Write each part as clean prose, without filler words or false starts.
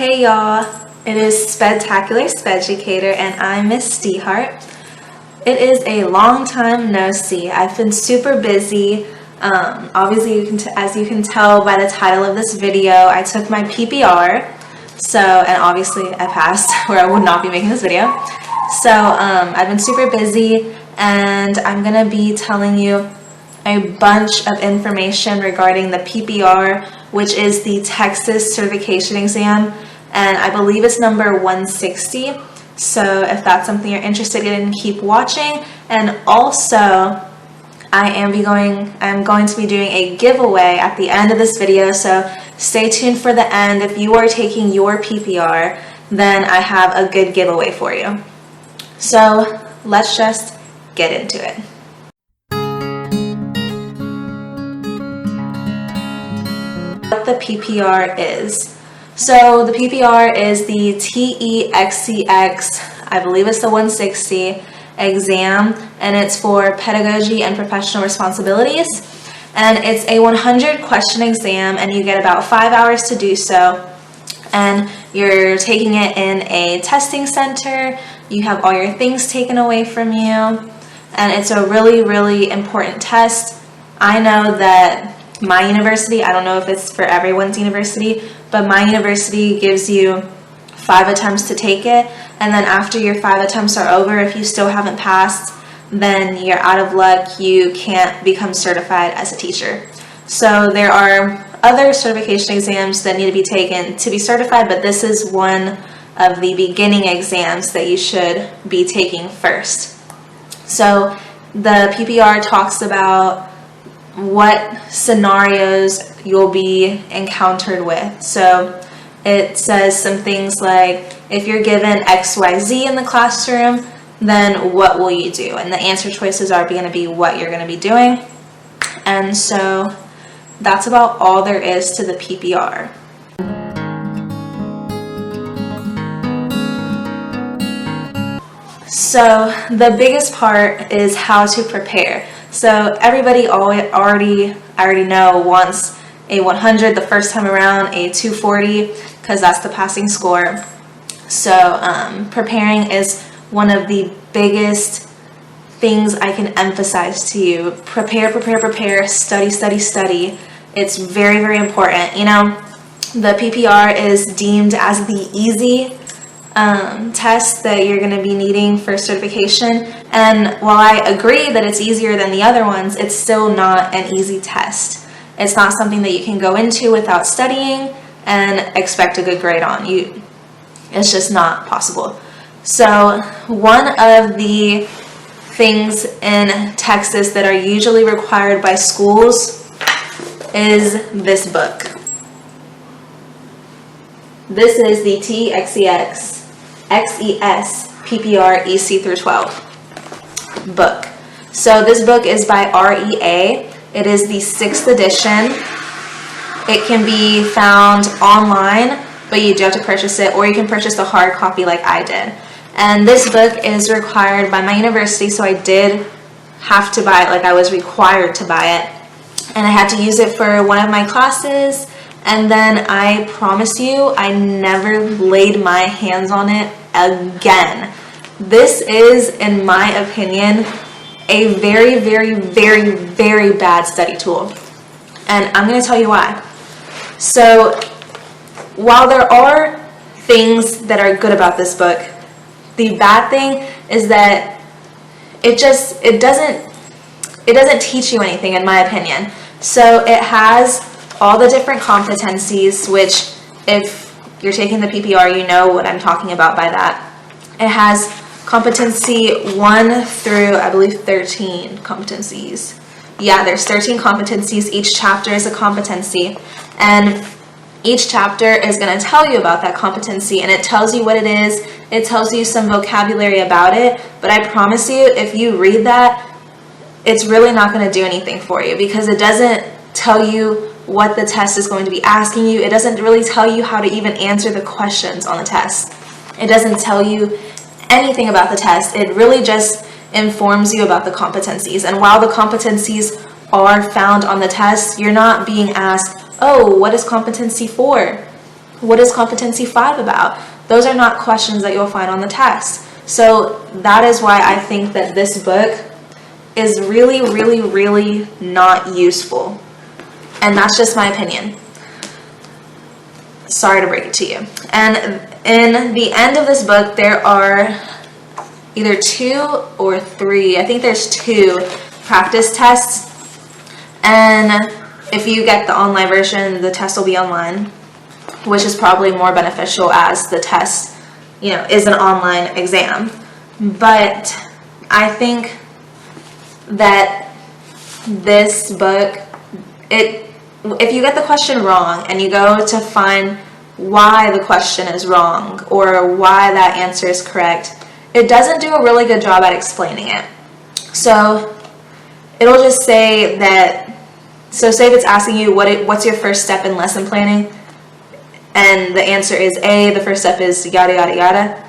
Hey y'all, it is SPEDtacular SPEDucator and I'm Miss Dehart. It is a long time no see. I've been super busy. Obviously, as you can tell by the title of this video, I took my PPR. And obviously I passed or I would not be making this video. I've been super busy and I'm gonna be telling you a bunch of information regarding the PPR, which is the TExES certification exam, and I believe it's number 160. So if that's something you're interested in, keep watching. And also, I'm going to be doing a giveaway at the end of this video, so stay tuned for the end. If you are taking your PPR, then I have a good giveaway for you. So let's just get into it. What the PPR is. So the PPR is the TExES, I believe it's the 160 exam, and it's for pedagogy and professional responsibilities. And it's a 100 question exam, and you get about 5 hours to do so. And you're taking it in a testing center. You have all your things taken away from you, and it's a really, really important test. I know that my university, I don't know if it's for everyone's university, but my university gives you 5 attempts to take it, and then after your 5 attempts are over, if you still haven't passed, then you're out of luck. You can't become certified as a teacher. So there are other certification exams that need to be taken to be certified, but this is one of the beginning exams that you should be taking first. So the PPR talks about what scenarios you'll be encountered with. So it says some things like, if you're given XYZ in the classroom, then what will you do? And the answer choices are going to be what you're going to be doing. And so that's about all there is to the PPR. So the biggest part is how to prepare. So everybody already know wants a 100 the first time around, a 240, because that's the passing score. So preparing is one of the biggest things I can emphasize to you. Prepare, prepare, prepare, study, study, study. It's very, very important. You know, the PPR is deemed as the easy test that you're going to be needing for certification, and while I agree that it's easier than the other ones, it's still not an easy test. It's not something that you can go into without studying and expect a good grade on. It's just not possible. So one of the things in TExES that are usually required by schools is this book. This is the TExES PPR EC-12 book. So this book is by REA. It is the 6th edition. It can be found online, but you do have to purchase it, or you can purchase the hard copy like I did. And this book is required by my university, so I did have to buy it, like I was required to buy it. And I had to use it for one of my classes, and then I promise you, I never laid my hands on it again. This is, in my opinion, a very, very, very, very bad study tool. And I'm going to tell you why. So, while there are things that are good about this book, the bad thing is that it doesn't teach you anything, in my opinion. So it has all the different competencies, which if you're taking the PPR, you know what I'm talking about by that. It has competency 1 through, I believe, 13 competencies. Yeah, there's 13 competencies. Each chapter is a competency, and each chapter is going to tell you about that competency, and it tells you what it is. It tells you some vocabulary about it, but I promise you, if you read that, it's really not going to do anything for you, because it doesn't tell you what the test is going to be asking you. It doesn't really tell you how to even answer the questions on the test. It doesn't tell you anything about the test. It really just informs you about the competencies. And while the competencies are found on the test, you're not being asked, oh, what is competency for? What is competency 5 about? Those are not questions that you'll find on the test. So that is why I think that this book is really, really, really not useful. And that's just my opinion. Sorry to break it to you. And in the end of this book, there are either 2 or 3, I think there's 2 practice tests. And if you get the online version, the test will be online, which is probably more beneficial as the test, is an online exam. But I think that this book, if you get the question wrong and you go to find why the question is wrong or why that answer is correct, it doesn't do a really good job at explaining it. So it'll just say that, so say if it's asking you what's your first step in lesson planning, and the answer is A, the first step is yada yada yada.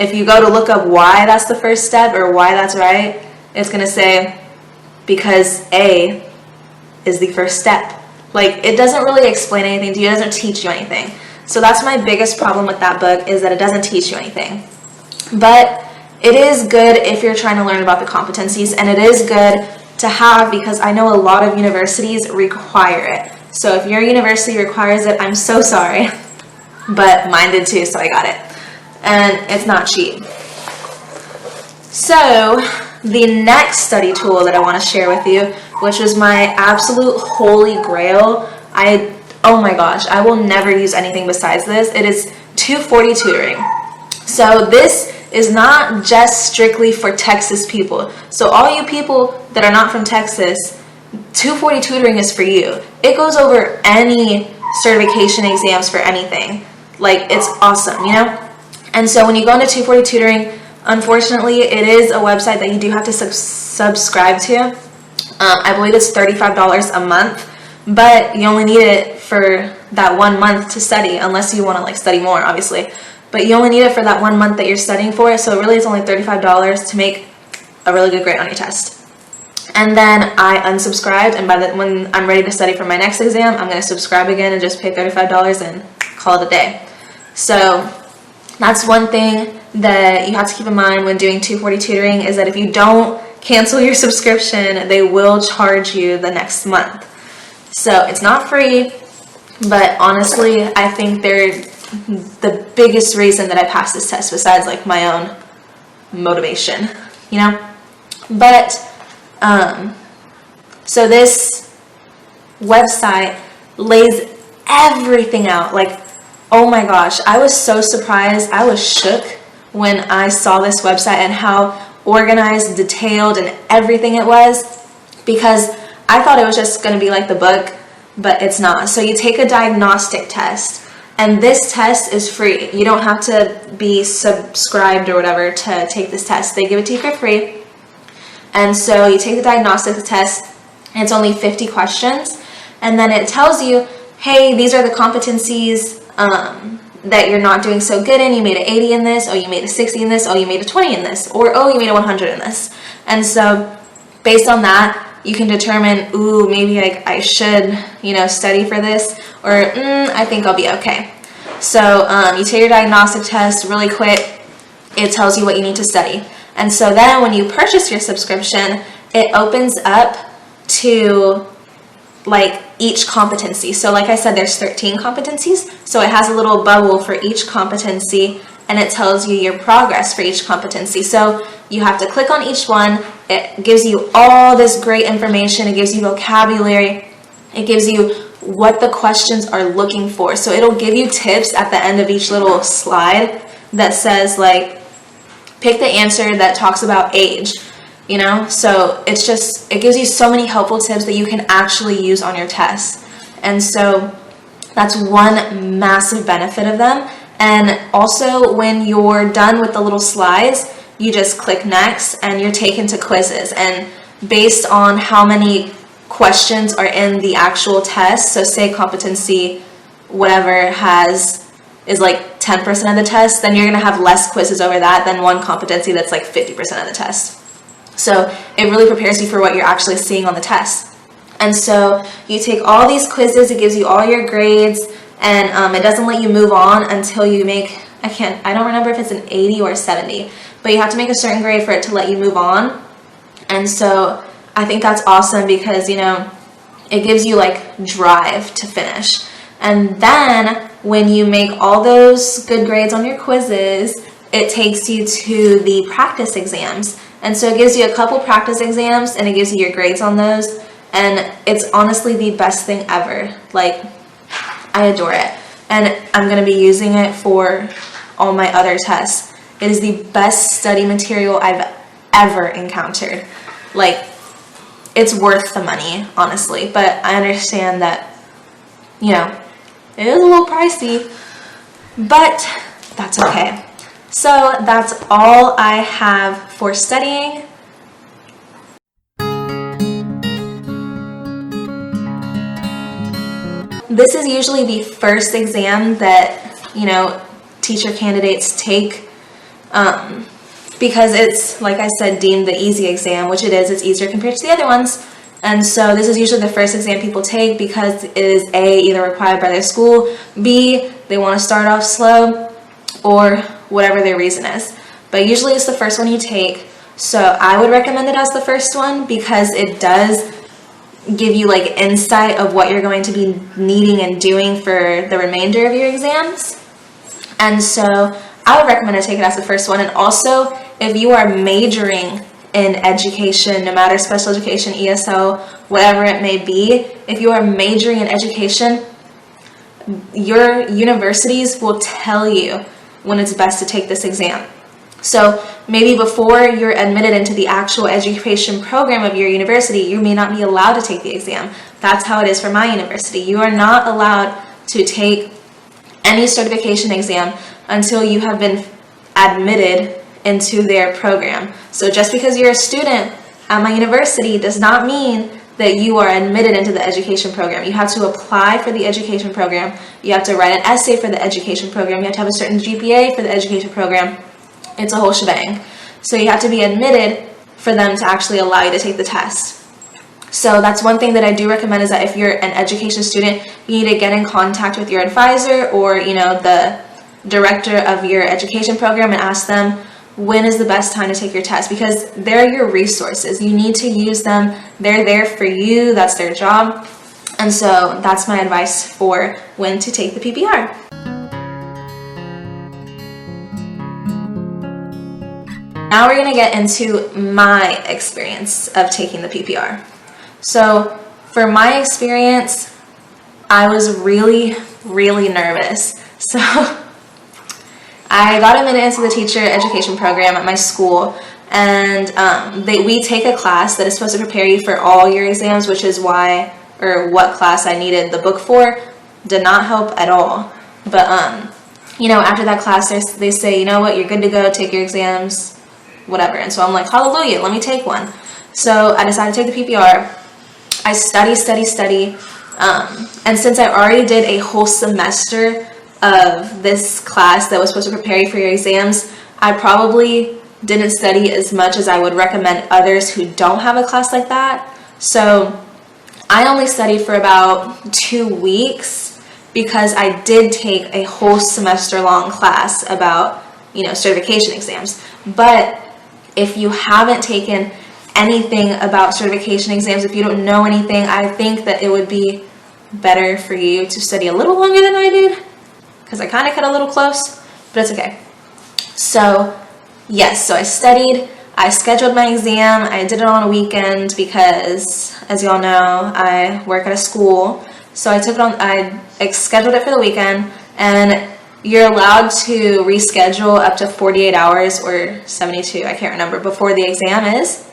If you go to look up why that's the first step or why that's right, it's going to say because A is the first step. Like, it doesn't really explain anything to you, it doesn't teach you anything. So that's my biggest problem with that book, is that it doesn't teach you anything. But it is good if you're trying to learn about the competencies, and it is good to have because I know a lot of universities require it. So if your university requires it, I'm so sorry, but mine did too, so I got it. And it's not cheap. So the next study tool that I want to share with you, which was my absolute holy grail, oh my gosh, I will never use anything besides this. It is 240 tutoring. So this is not just strictly for Texas people. So all you people that are not from Texas, 240 tutoring is for you. It goes over any certification exams for anything. Like, it's awesome, And so when you go into 240 tutoring, unfortunately, it is a website that you do have to subscribe to. I believe it's $35 a month, but you only need it for that 1 month to study, unless you want to study more, obviously. But you only need it for that 1 month that you're studying for, so really it's only $35 to make a really good grade on your test. And then I unsubscribed, and when I'm ready to study for my next exam, I'm going to subscribe again and just pay $35 and call it a day. So that's one thing that you have to keep in mind when doing 240 tutoring, is that if you don't cancel your subscription, they will charge you the next month. So it's not free, but honestly, I think they're the biggest reason that I passed this test, besides my own motivation, But so this website lays everything out. Oh my gosh, I was so surprised. I was shook when I saw this website and how organized, detailed, and everything it was, because I thought it was just going to be like the book, but it's not. So you take a diagnostic test, and this test is free. You don't have to be subscribed or whatever to take this test. They give it to you for free. And so you take the diagnostic test, and it's only 50 questions, and then it tells you, hey, these are the competencies that you're not doing so good in. You made an 80 in this, oh, you made a 60 in this, oh, you made a 20 in this, or oh, you made a 100 in this. And so based on that, you can determine, ooh, maybe I should, study for this, or I think I'll be okay. So you take your diagnostic test really quick. It tells you what you need to study. And so then when you purchase your subscription, it opens up to each competency. So like I said, there's 13 competencies. So it has a little bubble for each competency, and it tells you your progress for each competency. So you have to click on each one. It gives you all this great information. It gives you vocabulary. It gives you what the questions are looking for. So it'll give you tips at the end of each little slide that says pick the answer that talks about age. So it gives you so many helpful tips that you can actually use on your test. And so that's one massive benefit of them. And also, when you're done with the little slides, you just click next and you're taken to quizzes. And based on how many questions are in the actual test, so say competency whatever is 10% of the test, then you're going to have less quizzes over that than one competency that's 50% of the test. So it really prepares you for what you're actually seeing on the test. And so you take all these quizzes, it gives you all your grades, and it doesn't let you move on until you make, I don't remember if it's an 80 or 70, but you have to make a certain grade for it to let you move on. And so I think that's awesome because, you know, it gives you like drive to finish. And then when you make all those good grades on your quizzes, it takes you to the practice exams. And so it gives you a couple practice exams and it gives you your grades on those. And it's honestly the best thing ever. Like, I adore it. And I'm going to be using it for all my other tests. It is the best study material I've ever encountered. Like, it's worth the money, honestly. But I understand that, you know, it is a little pricey, but that's okay. So that's all I have for studying. This is usually the first exam that, you know, teacher candidates take because it's, like I said, deemed the easy exam, which it is. It's easier compared to the other ones. And so this is usually the first exam people take because it is A, either required by their school, B, they want to start off slow, or whatever their reason is. But usually it's the first one you take. So I would recommend it as the first one because it does give you like insight of what you're going to be needing and doing for the remainder of your exams. And so I would recommend to take it as the first one. And also, if you are majoring in education, no matter special education, ESL, whatever it may be, if you are majoring in education, your universities will tell you when it's best to take this exam. So maybe before you're admitted into the actual education program of your university, you may not be allowed to take the exam. That's how it is for my university. You are not allowed to take any certification exam until you have been admitted into their program. So just because you're a student at my university does not mean that you are admitted into the education program. You have to apply for the education program. You have to write an essay for the education program. You have to have a certain GPA for the education program. It's a whole shebang. So you have to be admitted for them to actually allow you to take the test. So that's one thing that I do recommend, is that if you're an education student, you need to get in contact with your advisor or, you know, the director of your education program and ask them when is the best time to take your test, because they're your resources. You need to use them. They're there for you. That's their job. And so that's my advice for when to take the PPR. Now we're going to get into my experience of taking the PPR. So for my experience, I was really, really nervous. So I got admitted into the teacher education program at my school, and we take a class that is supposed to prepare you for all your exams, which is why, or what class I needed the book for. Did not help at all. But you know, after that class, they say, you know what, you're good to go, take your exams, whatever. And so I'm like, hallelujah, let me take one. So I decided to take the PPR. I study. And since I already did a whole semester of this class that was supposed to prepare you for your exams, I probably didn't study as much as I would recommend others who don't have a class like that. So I only studied for about 2 weeks because I did take a whole semester long class about, you know, certification exams. But if you haven't taken anything about certification exams, if you don't know anything, I think that it would be better for you to study a little longer than I did, because I kind of cut a little close, but it's okay. So yes, so I studied, I scheduled my exam, I did it on a weekend because, as y'all know, I work at a school. So I took it on, I scheduled it for the weekend, and you're allowed to reschedule up to 48 hours or 72, I can't remember, before the exam is.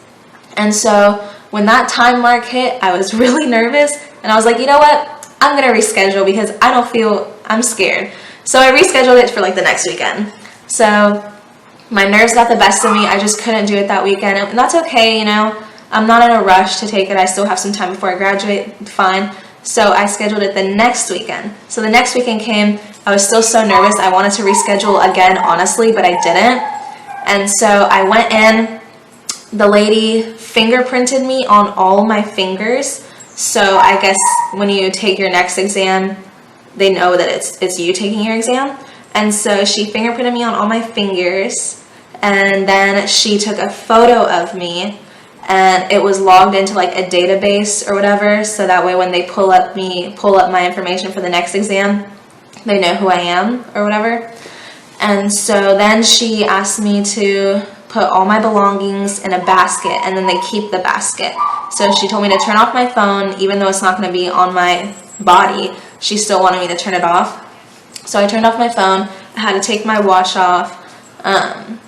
And so when that time mark hit, I was really nervous, and I was like, you know what, I'm going to reschedule because I'm scared. So I rescheduled it for like the next weekend. So my nerves got the best of me. I just couldn't do it that weekend, and that's okay, you know. I'm not in a rush to take it. I still have some time before I graduate, fine. So I scheduled it the next weekend. So the next weekend came, I was still so nervous. I wanted to reschedule again, honestly, but I didn't. And so I went in, the lady fingerprinted me on all my fingers. So I guess when you take your next exam, they know that it's you taking your exam. And so she fingerprinted me on all my fingers, and then she took a photo of me, and it was logged into like a database or whatever, so that way when they pull up my information for the next exam, they know who I am or whatever. And so then she asked me to put all my belongings in a basket, and then they keep the basket. So she told me to turn off my phone, even though it's not going to be on my body. She still wanted me to turn it off. So I turned off my phone. I had to take my watch off, and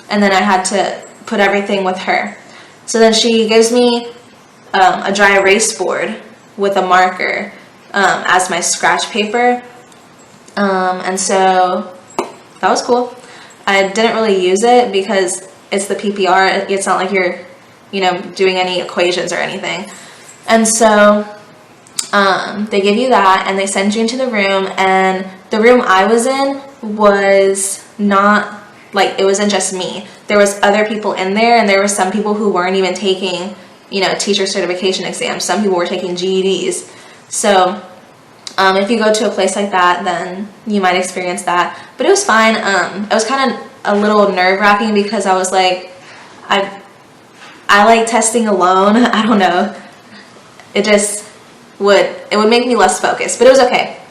then I had to put everything with her. So then she gives me a dry erase board with a marker as my scratch paper, and so that was cool. I didn't really use it because it's the PPR. It's not like you're, doing any equations or anything. And so they give you that, and they send you into the room, and the room I was in was not, like, it wasn't just me. There was other people in there, and there were some people who weren't even taking, teacher certification exams. Some people were taking GEDs. So if you go to a place like that, then you might experience that. But it was fine. It was kind of a little nerve-wracking because I was like, I like testing alone. I don't know. It would make me less focused, but it was okay.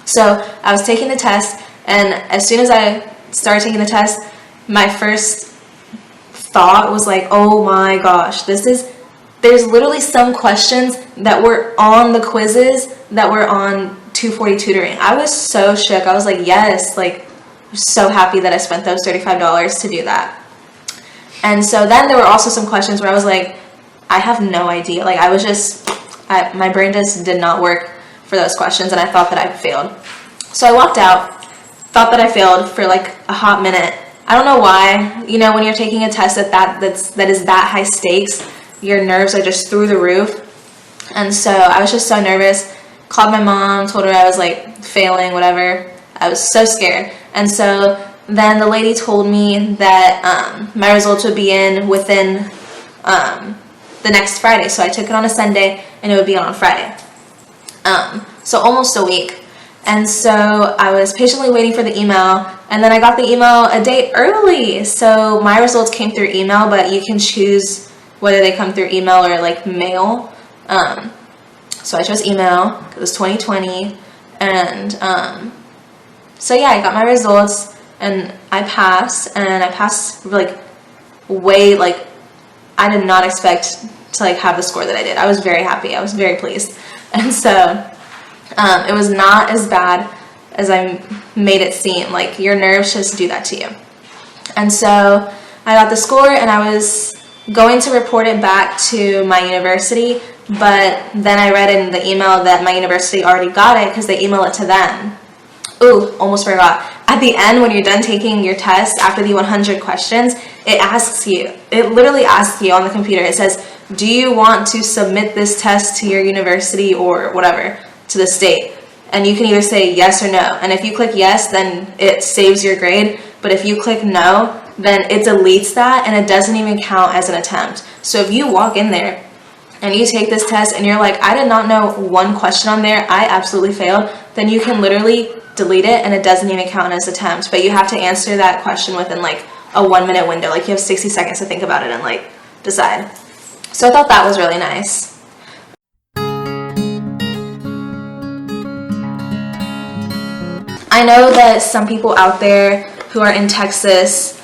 So I was taking the test, and as soon as I started taking the test, my first thought was like, oh my gosh, there's literally some questions that were on the quizzes that were on 240 tutoring. I was so shook. I was like, yes, like, I'm so happy that I spent those $35 to do that. And so then there were also some questions where I was like, I have no idea. Like, my brain just did not work for those questions, and I thought that I failed. So I walked out, thought that I failed for like a hot minute. I don't know why. When you're taking a test that is that high stakes, your nerves are just through the roof. And so I was just so nervous. Called my mom, told her I was like failing, whatever. I was so scared. And so then the lady told me that my results would be in within the next Friday. So I took it on a Sunday, and it would be on Friday. So almost a week. And so I was patiently waiting for the email, and then I got the email a day early. So my results came through email, but you can choose whether they come through email or like mail. So I chose email. It was 2020. And so yeah, I got my results, and I passed, like I did not expect to like have the score that I did. I was very happy. I was very pleased. And so it was not as bad as I made it seem. Like, your nerves just do that to you. And so I got the score, and I was going to report it back to my university, but then I read in the email that my university already got it because they email it to them. Ooh, almost forgot. At the end, when you're done taking your test, after the 100 questions, it literally asks you on the computer. It says, do you want to submit this test to your university or whatever, to the state? And you can either say yes or no. And if you click yes, then it saves your grade. But if you click no, then it deletes that, and it doesn't even count as an attempt. So if you walk in there and you take this test and you're like, I did not know one question on there, I absolutely failed, then you can literally delete it, and it doesn't even count as attempt. But you have to answer that question within like a 1 minute window. Like, you have 60 seconds to think about it and like decide. So I thought that was really nice. I know that some people out there who are in TExES,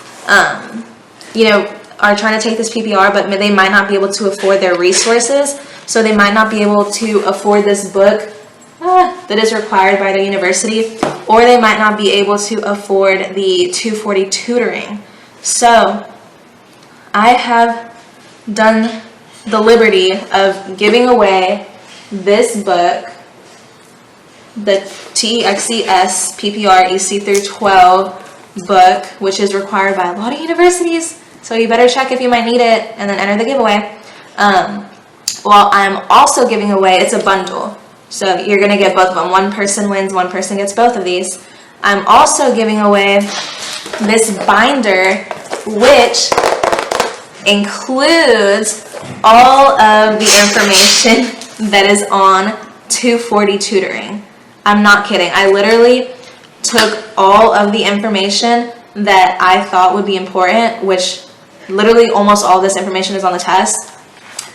are trying to take this PPR, but they might not be able to afford their resources. So they might not be able to afford this book that is required by their university, or they might not be able to afford the 240 tutoring. So I have done the liberty of giving away this book, the TExES PPR EC-12 book, which is required by a lot of universities. So you better check if you might need it, and then enter the giveaway. Well, I'm also giving away, it's a bundle. So you're going to get both of them. One person wins, one person gets both of these. I'm also giving away this binder, which includes all of the information that is on 240 tutoring. I'm not kidding. I literally took all of the information that I thought would be important, which literally almost all this information is on the test,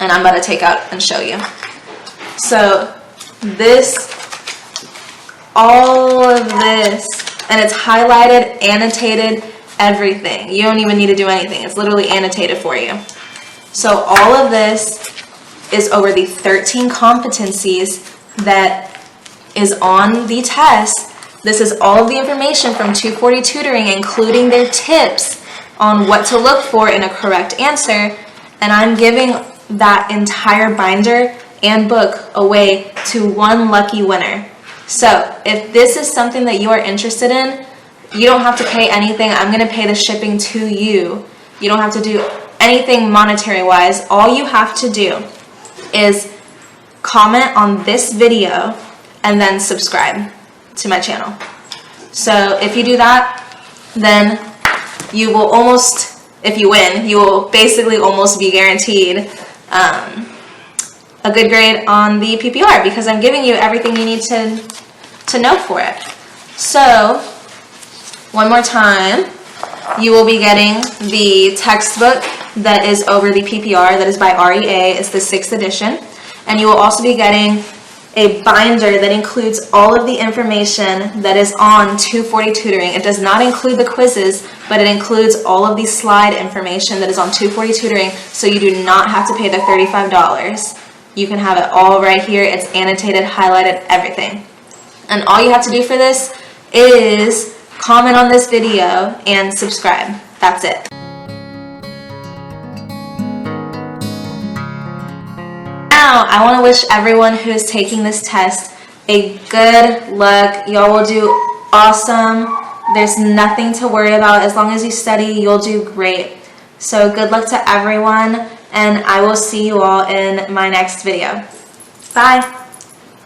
and I'm about to take out and show you. So all of this, and it's highlighted, annotated, everything. You don't even need to do anything. It's literally annotated for you. So all of this is over the 13 competencies that is on the test. This is all of the information from 240 Tutoring, including their tips on what to look for in a correct answer. And I'm giving that entire binder and book away to one lucky winner. So if this is something that you are interested in, you don't have to pay anything. I'm going to pay the shipping to you. You don't have to do anything monetary wise. All you have to do is comment on this video and then subscribe to my channel. So if you do that, then you will almost, if you win, you will basically almost be guaranteed a good grade on the PPR, because I'm giving you everything you need to know for it. So one more time, you will be getting the textbook that is over the PPR, that is by REA. It's the 6th edition. And you will also be getting a binder that includes all of the information that is on 240 Tutoring. It does not include the quizzes, but it includes all of the slide information that is on 240 Tutoring, so you do not have to pay the $35. You can have it all right here. It's annotated, highlighted, everything. And all you have to do for this is comment on this video and subscribe. That's it. Now, I want to wish everyone who is taking this test a good luck. Y'all will do awesome. There's nothing to worry about. As long as you study, you'll do great. So good luck to everyone, and I will see you all in my next video. Bye.